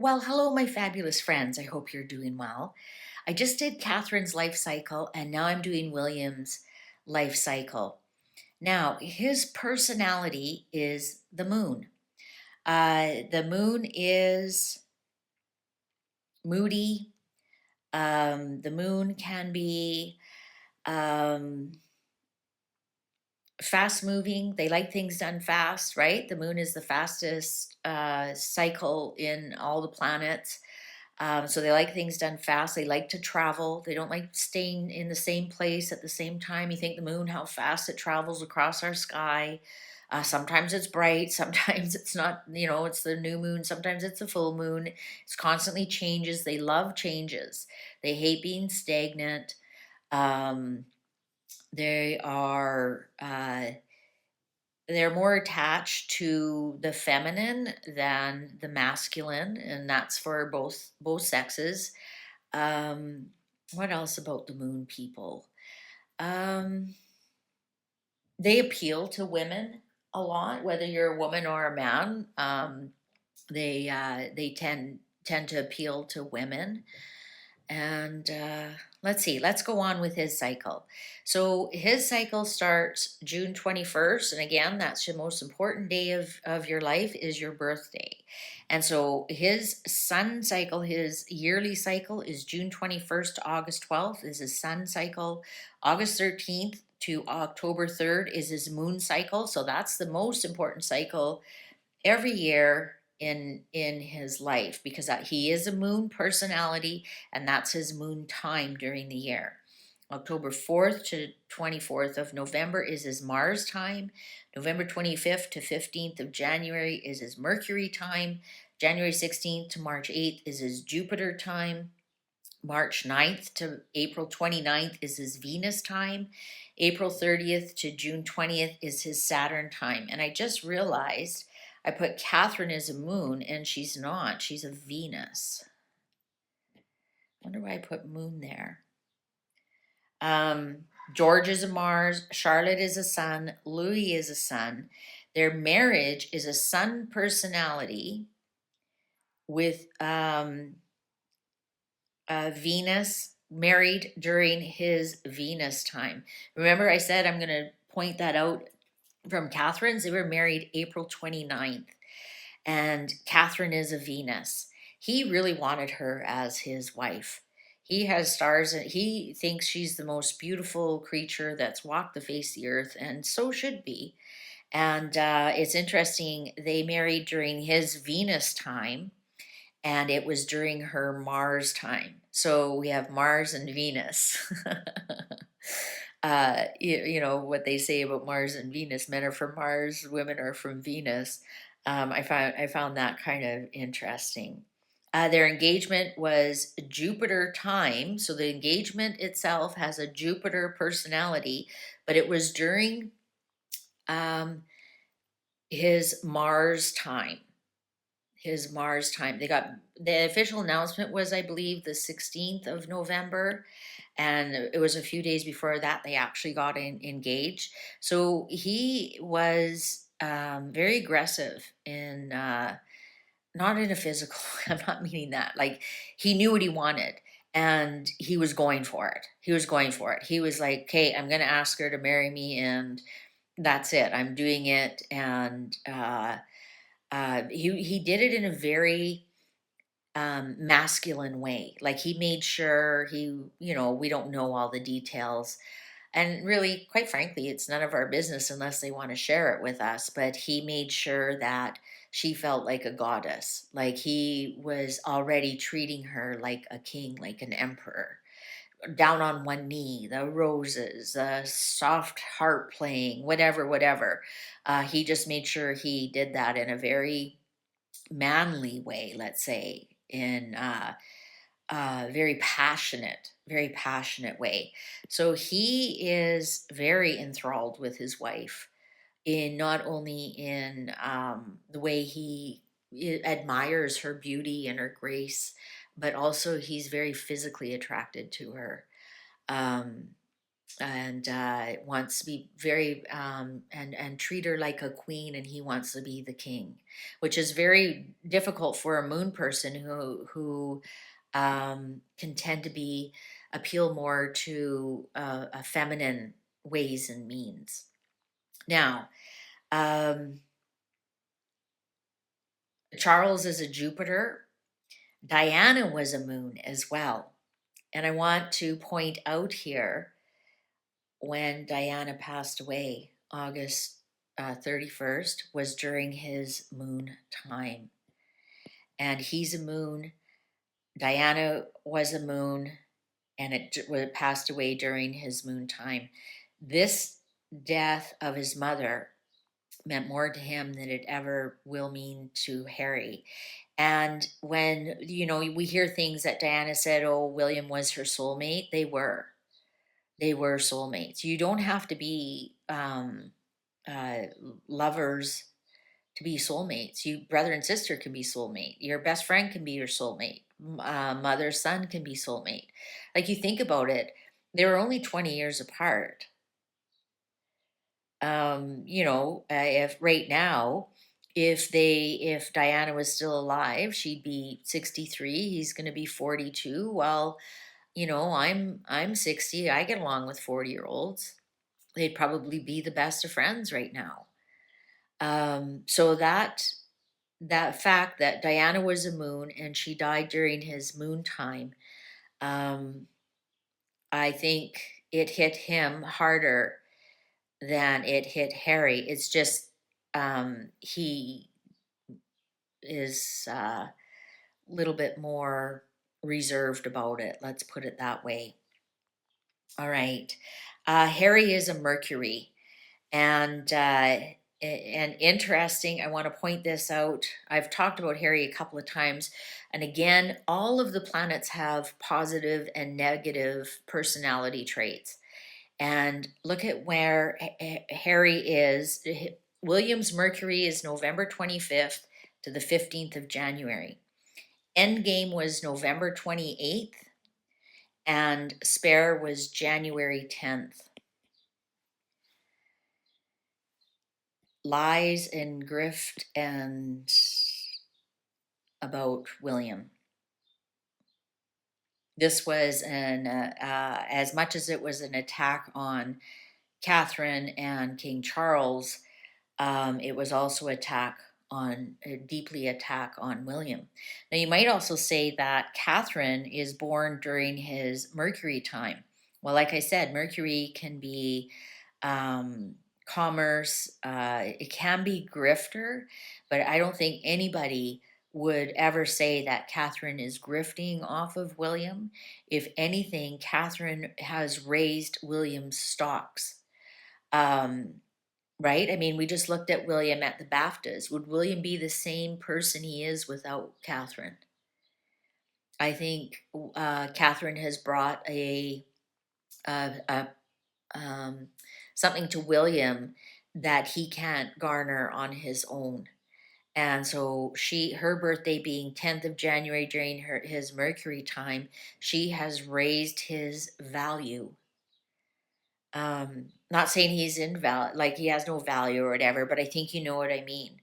Well, hello, my fabulous friends. I hope you're doing well. I just did Catherine's life cycle, and now I'm doing William's life cycle. Now, his personality is the moon. The moon is moody. The moon can be um, fast moving. They like things done fast, right? The moon is the fastest cycle in all the planets. So they like things done fast. They like to travel. They don't like staying in the same place at the same time. You think the moon, how fast it travels across our sky. Sometimes it's bright, sometimes it's not, it's the new moon, sometimes it's a full moon. It's constantly changes. They love changes. They hate being stagnant. Um, they are they're more attached to the feminine than the masculine, and that's for both sexes. Um, what else about the moon people? Um, they appeal to women a lot, whether you're a woman or a man. They tend to appeal to women. And let's see, let's go on with his cycle. So his cycle starts June 21st. And again, that's the most important day of your life is your birthday. And so his sun cycle, his yearly cycle is June 21st to August 12th is his sun cycle. August 13th to October 3rd is his moon cycle. So that's the most important cycle every year in his life because he is a moon personality, and that's his moon time during the year. October 4th to 24th of November is his Mars time. November 25th to 15th of January is his Mercury time. January 16th to March 8th is his Jupiter time. March 9th to April 29th is his Venus time. April 30th to June 20th is his Saturn time. And I just realized I put Catherine as a moon, and she's not. She's a Venus. Wonder why I put moon there. George is a Mars. Charlotte is a Sun. Louis is a Sun. Their marriage is a Sun personality with Venus married during his Venus time. Remember, I said I'm going to point that out from Catherine's. They were married April 29th, and Catherine is a Venus. He really wanted her as his wife. He has stars, and he thinks she's the most beautiful creature that's walked the face of the earth, and so should be. And it's interesting, they married during his Venus time, and it was during her Mars time. So we have Mars and Venus. You know what they say about Mars and Venus: men are from Mars, women are from Venus. I found that kind of interesting. Their engagement was Jupiter time, so the engagement itself has a Jupiter personality, but it was during um, his Mars time. His Mars time. They got the official announcement was, I believe, the 16th of November, and it was a few days before that they actually got engaged. So he was very aggressive in not in a physical. I'm not meaning that. Like he knew what he wanted. And he was going for it. He was going for it. He was like, "Okay, I'm going to ask her to marry me, and that's it. I'm doing it." And he did it in a very masculine way. Like he made sure we don't know all the details. And really, quite frankly, it's none of our business unless they want to share it with us. But he made sure that she felt like a goddess. Like he was already treating her like a king, like an emperor. Down on one knee, the roses, the soft harp playing, whatever, whatever. He just made sure he did that in a very manly way, let's say, in very passionate way. So he is very enthralled with his wife, in not only in the way he admires her beauty and her grace, but also he's very physically attracted to her. Um, and wants to be very and treat her like a queen, and he wants to be the king, which is very difficult for a moon person who can tend to be appeal more to a feminine ways and means. Now, um, Charles is a Jupiter. Diana was a moon as well. And I want to point out here, when Diana passed away, August 31st, was during his moon time. And he's a moon. Diana was a moon, and it passed away during his moon time. This death of his mother meant more to him than it ever will mean to Harry. And when, we hear things that Diana said, oh, William was her soulmate, they were. They were soulmates. You don't have to be uh, lovers to be soulmates. You brother and sister can be soulmate. Your best friend can be your soulmate. Mother son can be soulmate. Like, you think about it, they were only 20 years apart. If right now, if Diana was still alive, she'd be 63. He's going to be 42. Well, I'm 60. I get along with 40-year-olds. They'd probably be the best of friends right now. So that fact that Diana was a moon and she died during his moon time, um, I think it hit him harder than it hit Harry. It's just he is a little bit more reserved about it. Let's put it that way. All right. Harry is a Mercury. And interesting, I want to point this out. I've talked about Harry a couple of times. And again, all of the planets have positive and negative personality traits. And look at where Harry is. William's Mercury is November 25th to the 15th of January. Endgame was November 28th, and Spare was January 10th. Lies and grift and about William. This was as much as it was an attack on Catherine and King Charles, it was also a deeply attack on William. Now, you might also say that Catherine is born during his Mercury time. Well, like I said, Mercury can be um, commerce, it can be grifter, but I don't think anybody would ever say that Catherine is grifting off of William. If anything, Catherine has raised William's stocks. Um, right? I mean, we just looked at William at the BAFTAs. Would William be the same person he is without Catherine? I think Catherine has brought a something to William that he can't garner on his own. And so her birthday being 10th of January during his Mercury time, she has raised his value. Not saying he's invalid, like he has no value or whatever, but I think you know what I mean.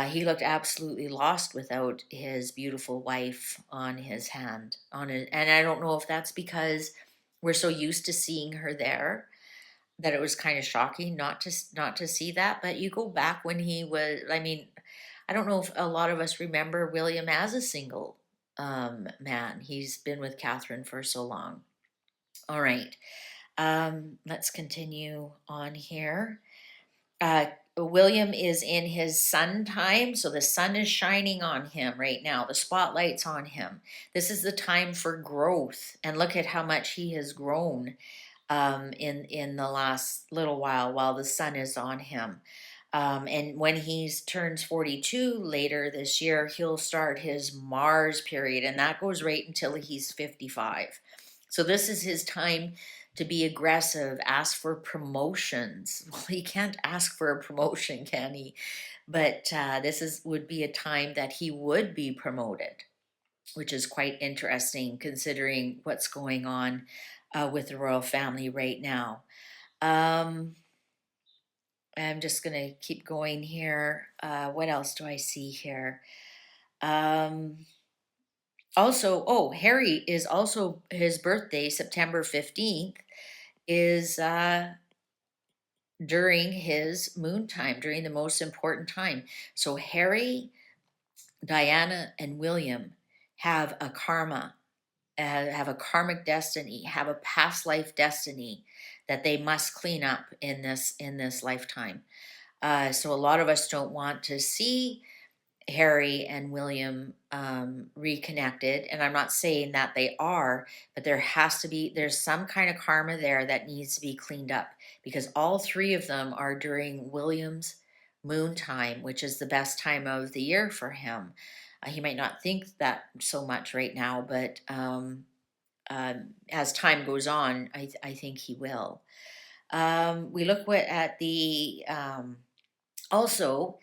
He looked absolutely lost without his beautiful wife on his hand, and I don't know if that's because we're so used to seeing her there that it was kind of shocking not to see that. But you go back when he was, I mean, I don't know if a lot of us remember William as a single man. He's been with Catherine for so long. All right. Let's continue on here. William is in his sun time, so the sun is shining on him right now. The spotlight's on him. This is the time for growth, and look at how much he has grown in the last little while the sun is on him. And when he turns 42 later this year, he'll start his Mars period, and that goes right until he's 55. So this is his time to be aggressive, ask for promotions. Well, he can't ask for a promotion, can he? But would be a time that he would be promoted, which is quite interesting considering what's going on with the royal family right now. Um, I'm just going to keep going here. What else do I see here? Um, Also, oh, Harry is also his birthday, September 15th, is during his moon time, during the most important time. So Harry, Diana, and William have a karma, have a karmic destiny, have a past life destiny that they must clean up in this lifetime. So a lot of us don't want to see Harry and William reconnected. And I'm not saying that they are, but there's some kind of karma there that needs to be cleaned up because all three of them are during William's moon time, which is the best time of the year for him. He might not think that so much right now, but as time goes on, I think he will. We look at the also.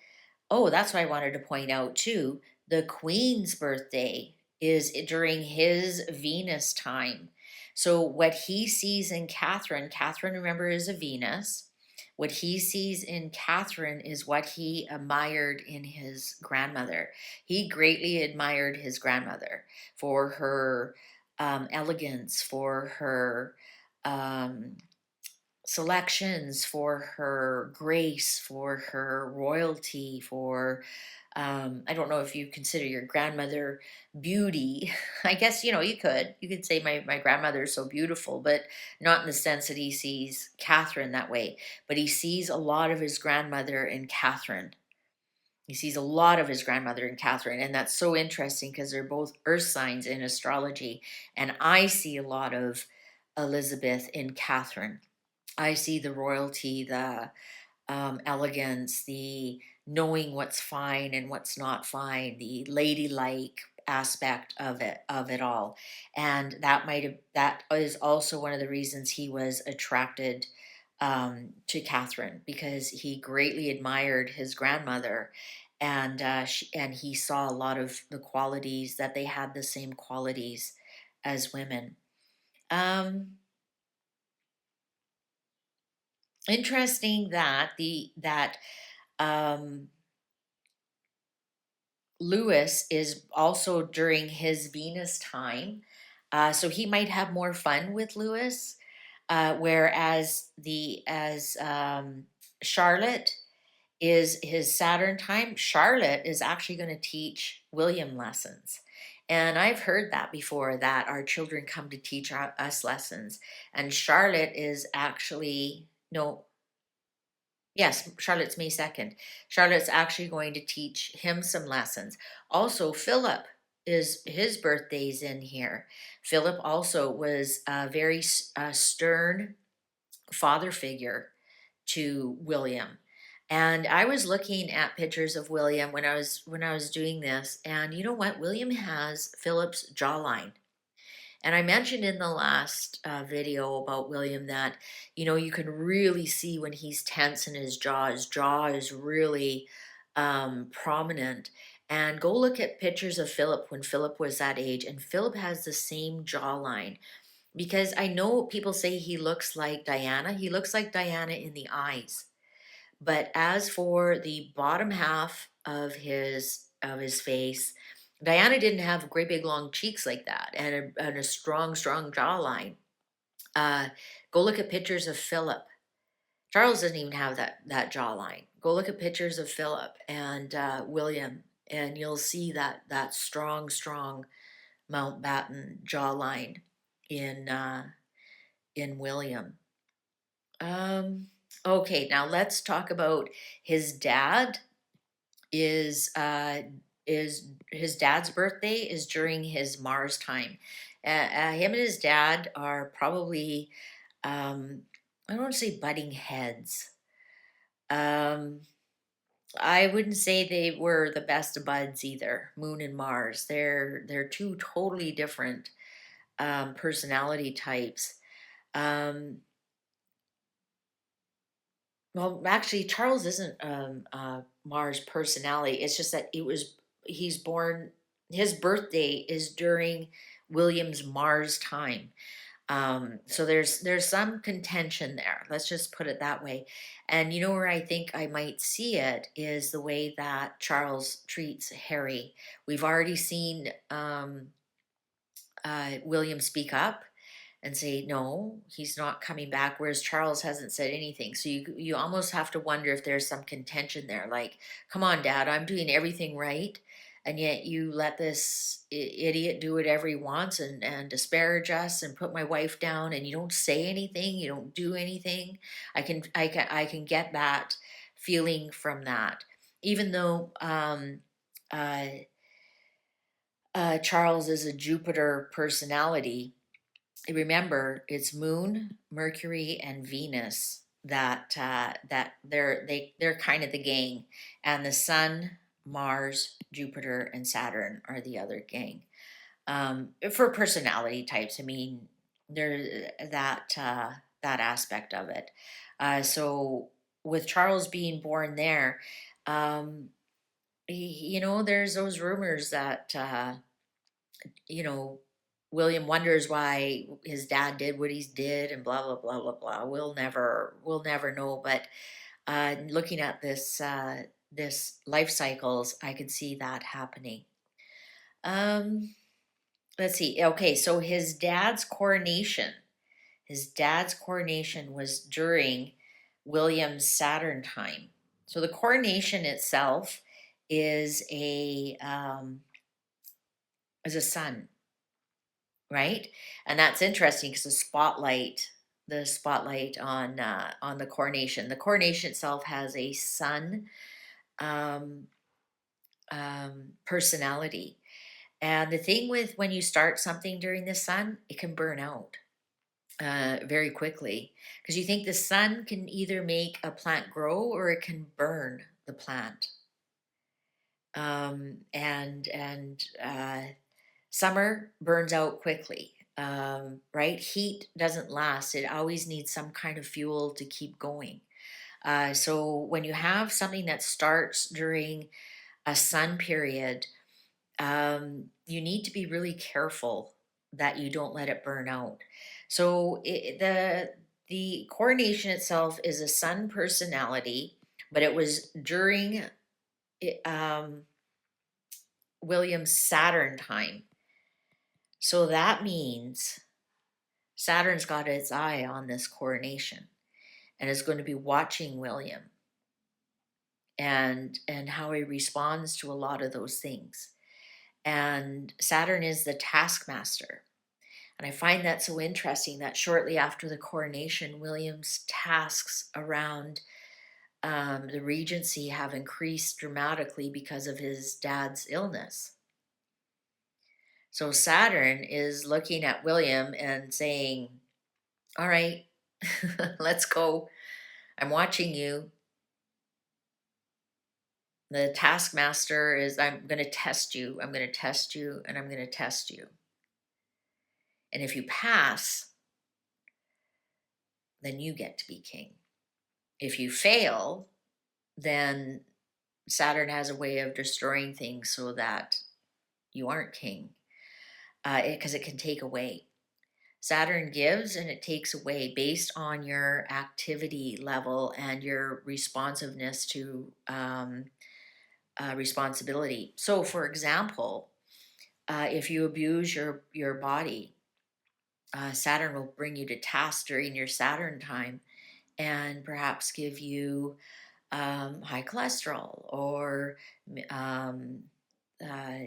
Oh, that's what I wanted to point out too. The Queen's birthday is during his Venus time. So what he sees in Catherine, remember, is a Venus. What he sees in Catherine is what he admired in his grandmother. He greatly admired his grandmother for her elegance, for her um, selections, for her grace, for her royalty, for I don't know if you consider your grandmother beauty. I guess you could say my grandmother is so beautiful, but not in the sense that he sees Catherine that way. But he sees a lot of his grandmother in Catherine. He sees a lot of his grandmother in Catherine, and that's so interesting because they're both earth signs in astrology. And I see a lot of Elizabeth in Catherine. I see the royalty, the elegance, the knowing what's fine and what's not fine, the ladylike aspect of it all. And that is also one of the reasons he was attracted to Catherine, because he greatly admired his grandmother, and he saw a lot of the qualities that they had, the same qualities as women. Um, Interesting that the that um, Lewis is also during his Venus time, so he might have more fun with Lewis, whereas the as Charlotte is his Saturn time. Charlotte is actually going to teach William lessons. And I've heard that before, that our children come to teach us lessons. And Charlotte is actually, no, yes, Charlotte's May 2nd. Charlotte's actually going to teach him some lessons. Also, Philip is his birthday's in here. Philip also was a very stern father figure to William. And I was looking at pictures of William when I was doing this, and you know what? William has Philip's jawline. And I mentioned in the last video about William that, you can really see when he's tense in his jaw is really prominent. And go look at pictures of Philip when Philip was that age, and Philip has the same jawline. Because I know people say he looks like Diana. He looks like Diana in the eyes. But as for the bottom half of his face, Diana didn't have great big long cheeks like that, and a strong, strong jawline. Uh, Go look at pictures of Philip. Charles doesn't even have that jawline. Go look at pictures of Philip and William, and you'll see that strong, strong Mountbatten jawline in William. Um, okay, now let's talk about his dad. Is his dad's birthday is during his Mars time. Him and his dad are probably, I don't want to say butting heads. Um, I wouldn't say they were the best of buds either. Moon and Mars, they're two totally different personality types. Um, Well, actually, Charles isn't Mars personality. It's just that he's born. His birthday is during William's Mars time. So there's some contention there. Let's just put it that way. And you know where I think I might see it is the way that Charles treats Harry. We've already seen William speak up and say no, he's not coming back, whereas Charles hasn't said anything. So you almost have to wonder if there's some contention there, like, come on dad, I'm doing everything right, and yet you let this idiot do whatever he wants and disparage us and put my wife down, and you don't say anything, you don't do anything. I can get that feeling from that, even though uh, Charles is a Jupiter personality. Remember, it's Moon, Mercury, and Venus that they're kind of the gang, and the Sun, Mars, Jupiter, and Saturn are the other gang. For personality types, I mean, there that aspect of it. So with Charles being born there, um, there's those rumors that you know, William wonders why his dad did what he did and blah blah blah blah blah. We'll never know. But looking at this life cycles, I could see that happening. Um, let's see. Okay, so his dad's coronation was during William's Saturn time. So the coronation itself is a sun, right? And that's interesting because the spotlight on the coronation. The coronation itself has a sun um, personality. And the thing with when you start something during the sun, it can burn out very quickly, because you think the sun can either make a plant grow or it can burn the plant. And summer burns out quickly, right? Heat doesn't last. It always needs some kind of fuel to keep going. So when you have something that starts during a sun period, you need to be really careful that you don't let it burn out. So the coronation itself is a sun personality, but it was during William's Saturn time. So that means Saturn's got its eye on this coronation and is going to be watching William and how he responds to a lot of those things. And Saturn is the taskmaster. And I find that so interesting that shortly after the coronation, William's tasks around the regency have increased dramatically because of his dad's illness. So Saturn is looking at William and saying, all right, let's go. I'm watching you. The taskmaster is, I'm going to test you. I'm going to test you, and I'm going to test you. And if you pass, then you get to be king. If you fail, then Saturn has a way of destroying things so that you aren't king, because it can take away. Saturn gives and it takes away based on your activity level and your responsiveness to responsibility. So, for example, if you abuse your body, Saturn will bring you to task during your Saturn time and perhaps give you high cholesterol or um, uh,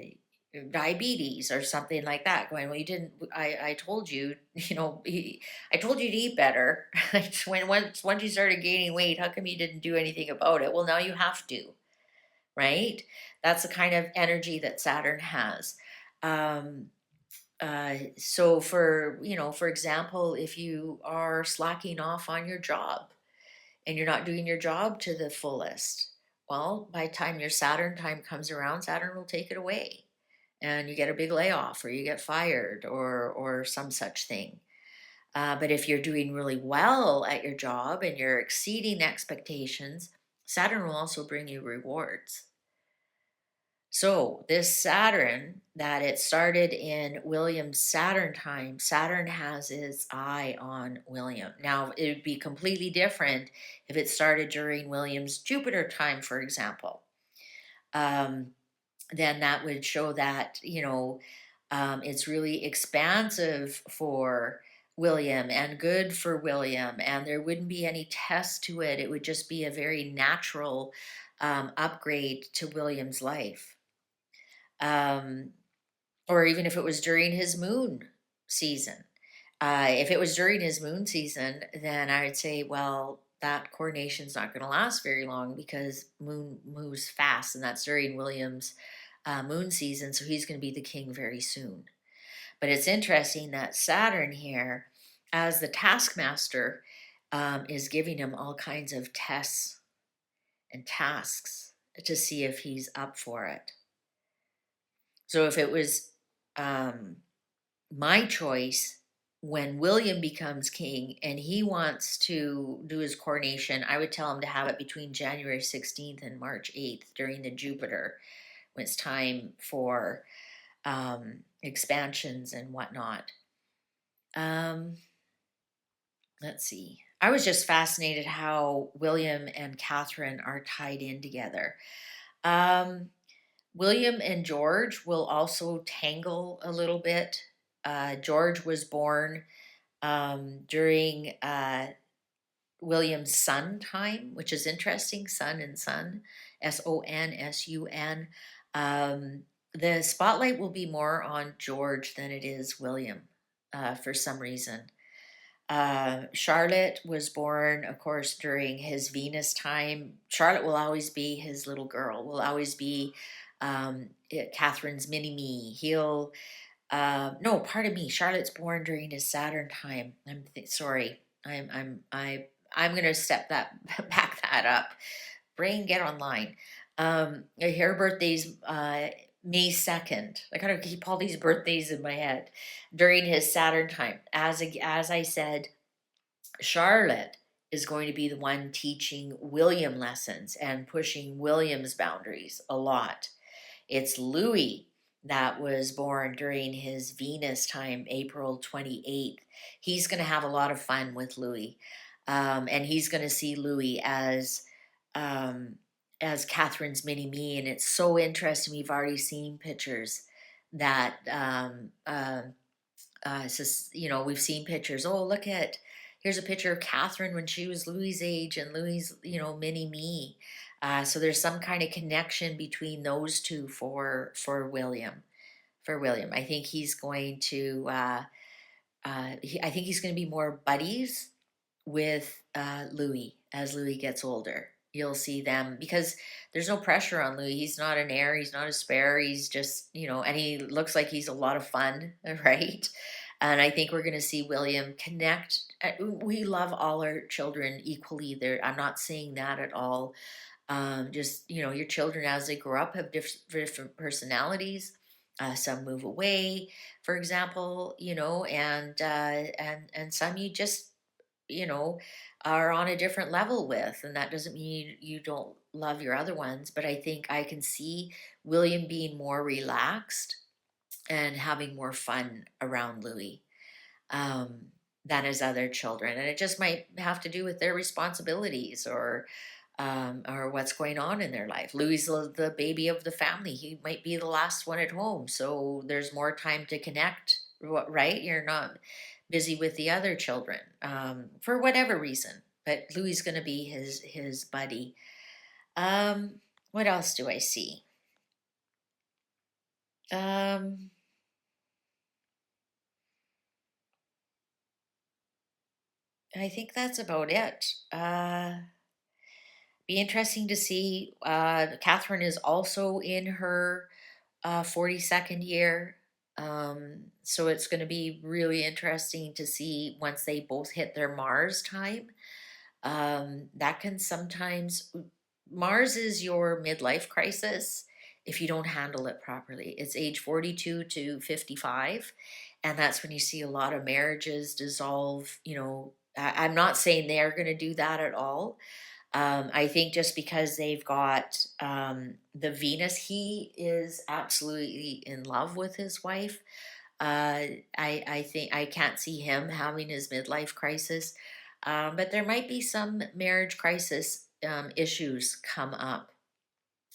diabetes or something like that. Going, well, you didn't. I told you, I told you to eat better. Once you started gaining weight, how come you didn't do anything about it? Well, now you have to, right? That's the kind of energy that Saturn has. So for example, if you are slacking off on your job and you're not doing your job to the fullest, well, by the time your Saturn time comes around, Saturn will take it away and you get a big layoff or you get fired or some such thing. But if you're doing really well at your job and you're exceeding expectations, Saturn will also bring you rewards. So this Saturn, that it started in William's Saturn time, Saturn has its eye on William. Now, it would be completely different if it started during William's Jupiter time, for example. Um, then that would show that, it's really expansive for William and good for William, and there wouldn't be any test to it. It would just be a very natural upgrade to William's life. Um, or even if it was during his moon season. If it was during his moon season, then I would say, well, that coronation's not going to last very long because moon moves fast, and that's during William's moon season, so he's going to be the king very soon. But it's interesting that Saturn here, as the taskmaster, is giving him all kinds of tests and tasks to see if he's up for it. So if it was um, my choice, when William becomes king and he wants to do his coronation, I would tell him to have it between January 16th and March 8th during the Jupiter, when it's time for expansions and whatnot. Um, let's see. I was just fascinated how William and Catherine are tied in together. Um, William and George will also tangle a little bit. George was born during William's sun time, which is interesting. Sun and sun, Sonsun. The spotlight will be more on George than it is William for some reason. Charlotte was born, of course, during his Venus time. Charlotte will always be his little girl, will always be Catherine's mini me. No, pardon me. Charlotte's born during his Saturn time. Sorry. I'm gonna step that back that up. Brain, get online. Her birthday's May 2nd. I gotta keep all these birthdays in my head during his Saturn time. As I said, Charlotte is going to be the one teaching William lessons and pushing William's boundaries a lot. It's Louis that was born during his Venus time, April 28th. He's going to have a lot of fun with Louis. And he's going to see Louis um, as Catherine's mini me. And it's so interesting. We've already seen pictures that it's just, we've seen pictures. Oh, here's a picture of Catherine when she was Louis's age and Louis's, mini me. So there's some kind of connection between those two for William. For William, I think he's going to. I think he's going to be more buddies with Louis as Louis gets older. You'll see them because there's no pressure on Louis. He's not an heir. He's not a spare. He's just, and he looks like he's a lot of fun, right? And I think we're going to see William connect. We love all our children equally. There, I'm not saying that at all. Just your children as they grow up have different personalities. Some move away, for example, and some you just you know are on a different level with, and that doesn't mean you don't love your other ones. But I think I can see William being more relaxed and having more fun around Louis um, than his other children, and it just might have to do with their responsibilities or what's going on in their life. Louis the baby of the family. He might be the last one at home, so there's more time to connect. Right? You're not busy with the other children for whatever reason. But Louis is going to be his buddy. What else do I see? Um, I think that's about it. Be interesting to see. Catherine is also in her 42nd year. So it's going to be really interesting to see once they both hit their Mars time. That can sometimes, Mars is your midlife crisis if you don't handle it properly. It's age 42 to 55. And that's when you see a lot of marriages dissolve. I'm not saying they're going to do that at all. I think just because they've got the Venus, he is absolutely in love with his wife. I think I can't see him having his midlife crisis, but there might be some marriage crisis issues come up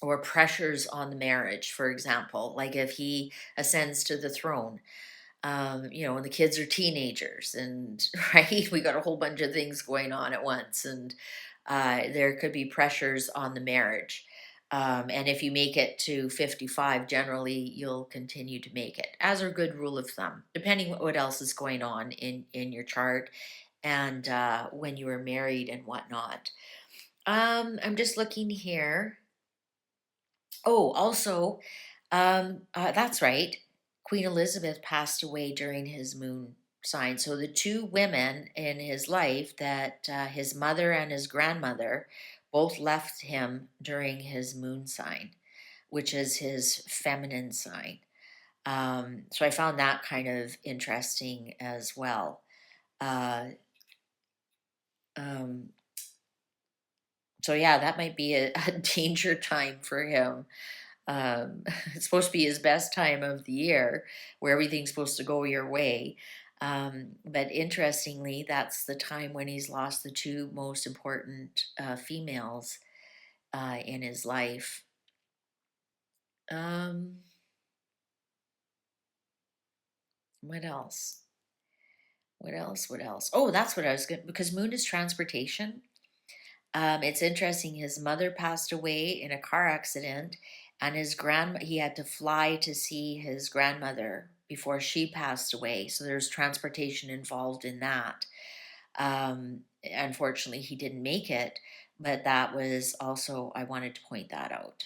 or pressures on the marriage, for example, like if he ascends to the throne, when the kids are teenagers and right, we got a whole bunch of things going on at once, and there could be pressures on the marriage. And if you make it to 55, generally you'll continue to make it, as a good rule of thumb, depending what else is going on in your chart and when you were married and whatnot. I'm just looking here. Oh, also, that's right. Queen Elizabeth passed away during his moon sign. So the two women in his life, that his mother and his grandmother, both left him during his moon sign, which is his feminine sign. So I found that kind of interesting as well. Uh, um, so yeah, that might be a danger time for him. It's supposed to be his best time of the year where everything's supposed to go your way. But interestingly, that's the time when he's lost the two most important females in his life. Um, what else? What else? What else? Oh, that's what I was going, because moon is transportation. It's interesting. His mother passed away in a car accident, and he had to fly to see his grandmother before she passed away. So there's transportation involved in that. Unfortunately, he didn't make it, but that was also, I wanted to point that out.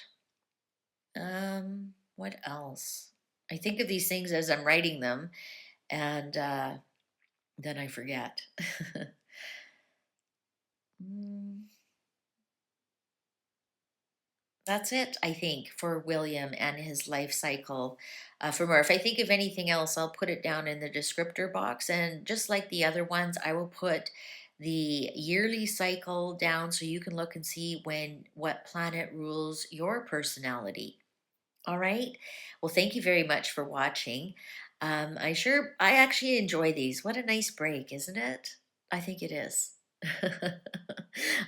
What else? I think of these things as I'm writing them, and then I forget. Mm, That's it, I think, for William and his life cycle for Murph. I think if anything else, I'll put it down in the descriptor box. And just like the other ones, I will put the yearly cycle down so you can look and see what planet rules your personality. All right. Well, thank you very much for watching. I actually enjoy these. What a nice break, isn't it? I think it is.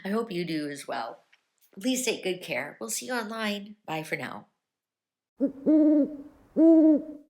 I hope you do as well. Please take good care. We'll see you online. Bye for now.